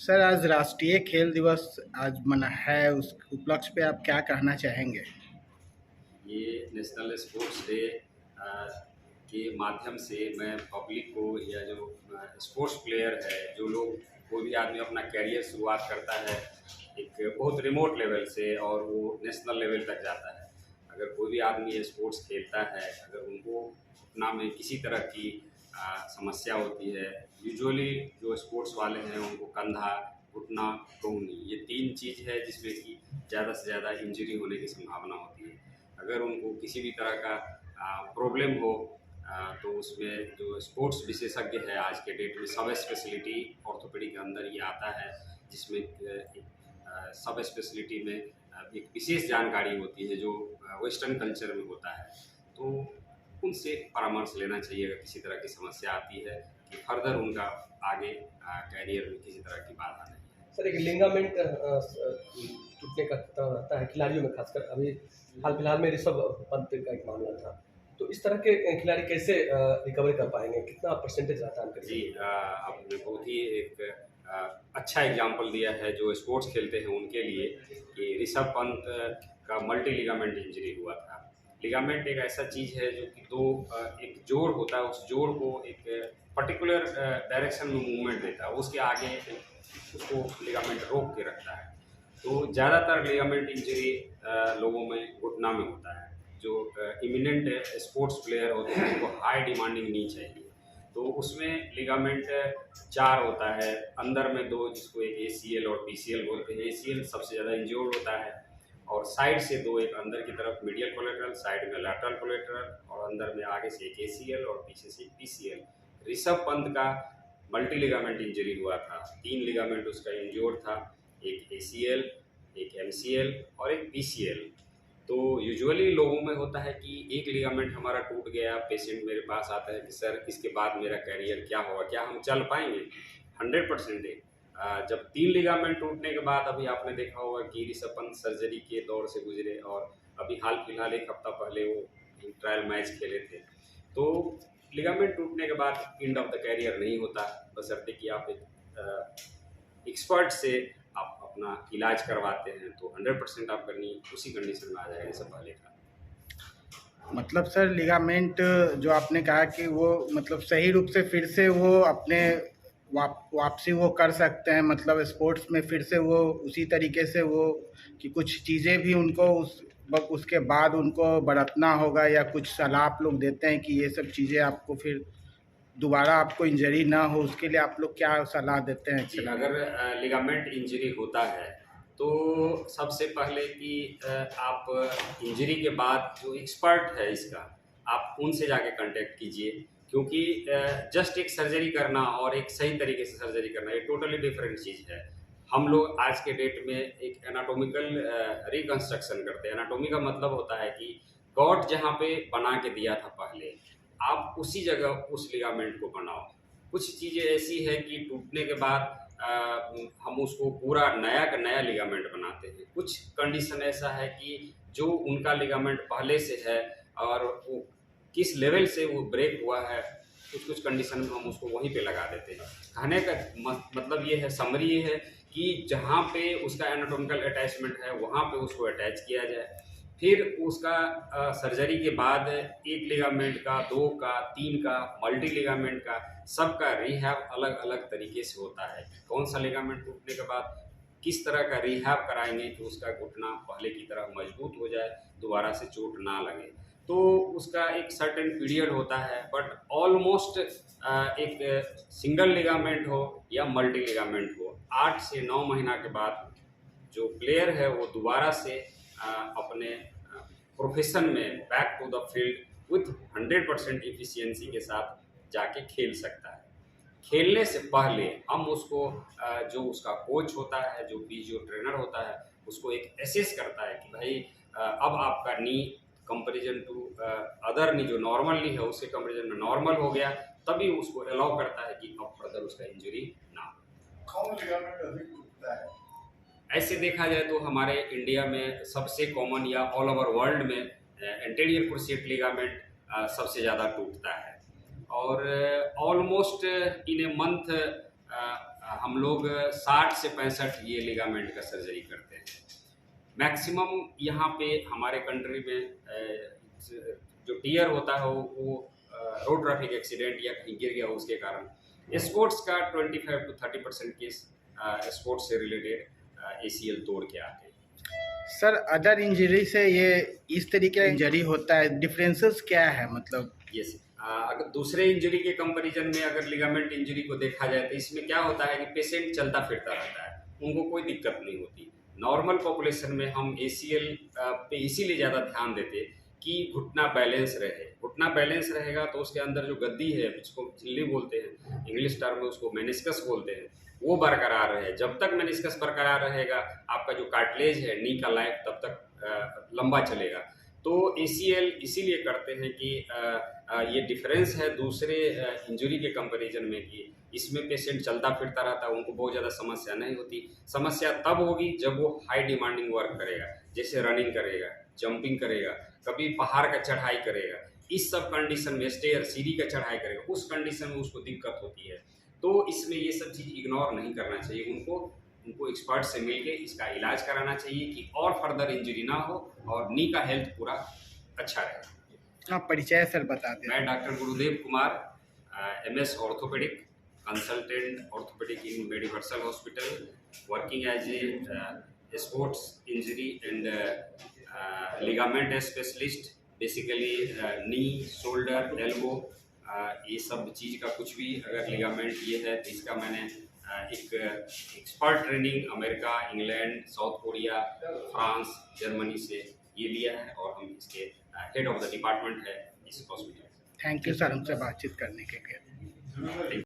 Sir, आज राष्ट्रीय खेल दिवस आज मना है, उस उपलक्ष्य पे आप क्या कहना चाहेंगे? ये नेशनल स्पोर्ट्स डे के माध्यम से मैं पब्लिक को या जो स्पोर्ट्स प्लेयर है, जो लोग कोई भी आदमी अपना कैरियर शुरुआत करता है एक बहुत रिमोट लेवल से और वो नेशनल लेवल तक जाता है। अगर कोई भी आदमी स्पोर्ट्स खेलता है, अगर उनको घुटना में किसी तरह की समस्या होती है, यूजुअली जो स्पोर्ट्स वाले हैं उनको कंधा, घुटना, टोनी, ये 3 चीज़ है जिसमें कि ज़्यादा से ज़्यादा इंजरी होने की संभावना होती है। अगर उनको किसी भी तरह का प्रॉब्लम हो तो उसमें जो स्पोर्ट्स विशेषज्ञ है आज के डेट में सब स्पेशलिटी ऑर्थोपेडिक के अंदर ये आता है, जिसमें सब स्पेशलिटी में एक विशेष जानकारी होती है जो वेस्टर्न कल्चर में होता है। तो उनसे परामर्श लेना चाहिए अगर किसी तरह की समस्या आती है कि फर्दर उनका आगे कैरियर में किसी तरह की बाधा नहीं है। सर, एक लिगामेंट टूटने का खतरा रहता है खिलाड़ियों में, खासकर अभी हाल फिलहाल में ऋषभ पंत का एक मामला था। तो इस तरह के खिलाड़ी कैसे रिकवर कर पाएंगे, कितना परसेंटेज रहता है उनका? जी, आपने बहुत ही एक अच्छा एग्जाम्पल दिया है जो स्पोर्ट्स खेलते हैं उनके लिए कि ऋषभ पंत का मल्टी लिगामेंट इंजरी हुआ था। लिगामेंट एक ऐसा चीज़ है जो कि एक जोड़ होता है, उस जोड़ को एक पर्टिकुलर डायरेक्शन में मूवमेंट देता है, उसके आगे उसको लिगामेंट रोक के रखता है। तो ज़्यादातर लिगामेंट इंजरी लोगों में घुटना में होता है। जो इमिनेंट स्पोर्ट्स प्लेयर होते हैं उनको हाई डिमांडिंग नी चाहिए, तो उसमें लिगामेंट 4 होता है, अंदर में 2 जिसको एक ACL और PCL बोलते हैं। ACL सबसे ज़्यादा इंजोर्ड होता है और साइड से 2, एक अंदर की तरफ मीडियल कोलेटरल, साइड में लैटरल कोलेटरल और अंदर में आगे से एक ACL और पीछे से PCL। ऋषभ पंत का मल्टी लिगामेंट इंजरी हुआ था, 3 लिगामेंट उसका इंजोर्ड था, एक ACL, एक MCL और एक PCL। तो यूजुअली लोगों में होता है कि एक लिगामेंट हमारा टूट गया, पेशेंट मेरे पास आता है कि सर इसके बाद मेरा कैरियर क्या होगा, क्या हम चल पाएंगे? 100% है। जब 3 लिगामेंट टूटने के बाद अभी आपने देखा होगा कि ऋषभ पंत सर्जरी के दौर से गुजरे और अभी हाल फिलहाल 1 हफ्ता पहले वो ट्रायल मैच खेले थे। तो लिगामेंट टूटने के बाद एंड ऑफ द कैरियर नहीं होता, बशर्ते कि आप एक एक्सपर्ट से आप अपना इलाज करवाते हैं तो 100% आपका नी उसी कंडीशन में आ जाएगा जैसे पहले था। मतलब सर, लिगामेंट जो आपने कहा कि वो मतलब सही रूप से फिर से वो अपने वापसी वो कर सकते हैं, मतलब स्पोर्ट्स में फिर से वो उसी तरीके से वो कि कुछ चीज़ें भी उनको उसके बाद उनको बरतना होगा, या कुछ सलाह आप लोग देते हैं कि ये सब चीज़ें आपको फिर दोबारा आपको इंजरी ना हो, उसके लिए आप लोग क्या सलाह देते हैं? जी, अगर लिगामेंट इंजरी होता है तो सबसे पहले कि आप इंजरी के बाद जो एक्सपर्ट है इसका, आप उनसे जाके कांटेक्ट कीजिए, क्योंकि जस्ट एक सर्जरी करना और एक सही तरीके से सर्जरी करना ये टोटली डिफरेंट चीज़ है। हम लोग आज के डेट में एक एनाटॉमिकल रिकंस्ट्रक्शन करते हैं। एनाटॉमी का मतलब होता है कि गॉड जहाँ पे बना के दिया था पहले, आप उसी जगह उस लिगामेंट को बनाओ। कुछ चीज़ें ऐसी है कि टूटने के बाद हम उसको पूरा नया का नया लिगामेंट बनाते हैं। कुछ कंडीशन ऐसा है कि जो उनका लिगामेंट पहले से है और वो किस लेवल से वो ब्रेक हुआ है, कुछ कंडीशन में हम उसको वहीं पे लगा देते हैं। कहने का मतलब ये है, समरी ये है कि जहाँ पे उसका एनाटॉमिकल अटैचमेंट है वहाँ पे उसको अटैच किया जाए। फिर उसका सर्जरी के बाद 1 लिगामेंट का, 2 का, 3 का, मल्टी लिगामेंट का, सबका रिहैब अलग अलग तरीके से होता है। कौन सा लिगामेंट टूटने के बाद किस तरह का रिहैब कराएंगे कि उसका घुटना पहले की तरह मजबूत हो जाए, दोबारा से चोट ना लगे। तो उसका एक सर्टेन पीरियड होता है, बट ऑलमोस्ट एक सिंगल लिगामेंट हो या मल्टी लिगामेंट हो, 8 से 9 महीना के बाद जो प्लेयर है वो दोबारा से अपने प्रोफेशन में back to the field with 100% efficiency के साथ जाके खेल सकता है। खेलने से पहले हम उसको जो उसका कोच होता है, जो फिजियो ट्रेनर होता है, उसको एक एसेस करता है कि भाई अब आपका नी कंपैरिजन टू अदर नी जो नॉर्मल नी है उसके कंपैरिजन में नॉर्मल हो गया, तभी उसको अलाउ करता है कि अब फर्दर उसका इंजरी ना हो। कौन लिगामेंट अधिक टूटता है? ऐसे देखा जाए तो हमारे इंडिया में सबसे कॉमन या ऑल ओवर वर्ल्ड में एंटीरियर क्रूसिएट लिगामेंट सबसे ज़्यादा टूटता है और ऑलमोस्ट इन ए मंथ हम लोग 60 से 65 ये लिगामेंट का सर्जरी करते हैं। मैक्सिमम यहाँ पे हमारे कंट्री में जो टीयर होता है वो रोड ट्रैफिक एक्सीडेंट या कहीं गिर गया उसके कारण। स्पोर्ट्स का 25 to 30% केस स्पोर्ट्स से रिलेटेड ACL तोड़ के आते हैं। सर अदर इंजरी से ये इस तरीके का इंजरी होता है, डिफरेंसेस क्या है मतलब? यस, अगर दूसरे इंजरी के कंपैरिजन में अगर लिगामेंट इंजरी को देखा जाए तो इसमें क्या होता है कि पेशेंट चलता फिरता रहता है, उनको कोई दिक्कत नहीं होती। नॉर्मल पॉपुलेशन में हम ACL पे इसीलिए ज़्यादा ध्यान देते कि घुटना बैलेंस रहे। घुटना बैलेंस रहेगा तो उसके अंदर जो गद्दी है, जिसको झिल्ली बोलते हैं, इंग्लिश टर्म में उसको मेनिस्कस बोलते हैं, वो बरकरार रहे। जब तक मेनिस्कस बरकरार रहेगा आपका जो कार्टिलेज है नी का लाइफ तब तक लंबा चलेगा। तो ACL इसीलिए करते हैं कि ये डिफरेंस है दूसरे इंजरी के कंपैरिजन में कि इसमें पेशेंट चलता फिरता रहता है, उनको बहुत ज़्यादा समस्या नहीं होती। समस्या तब होगी जब वो हाई डिमांडिंग वर्क करेगा, जैसे रनिंग करेगा, जंपिंग करेगा, कभी पहाड़ का चढ़ाई करेगा, इस सब कंडीशन में स्टेयर सीढ़ी का चढ़ाई करेगा, उस कंडीशन में उसको दिक्कत होती है। तो इसमें ये सब चीज़ इग्नोर नहीं करना चाहिए, उनको एक्सपर्ट से मिलके इसका इलाज कराना चाहिए कि और फर्दर इंजरी ना हो और नी का हेल्थ पूरा अच्छा रहे। आप परिचय सर बता दें। मैं doctor Gurudev Kumar, MS orthopaedic, consultant orthopaedic in Mediversal hospital, working as a sports injury and ligament specialist. Basically knee, shoulder, elbow, ये सब चीज़ का कुछ भी अगर लिगामेंट ये है तो इसका मैंने एक expert training America, England, south Korea, France, Germany से ये लिया है और हम इसके हेड ऑफ द डिपार्टमेंट है इस हॉस्पिटल। थैंक यू सर हमसे बातचीत करने के लिए।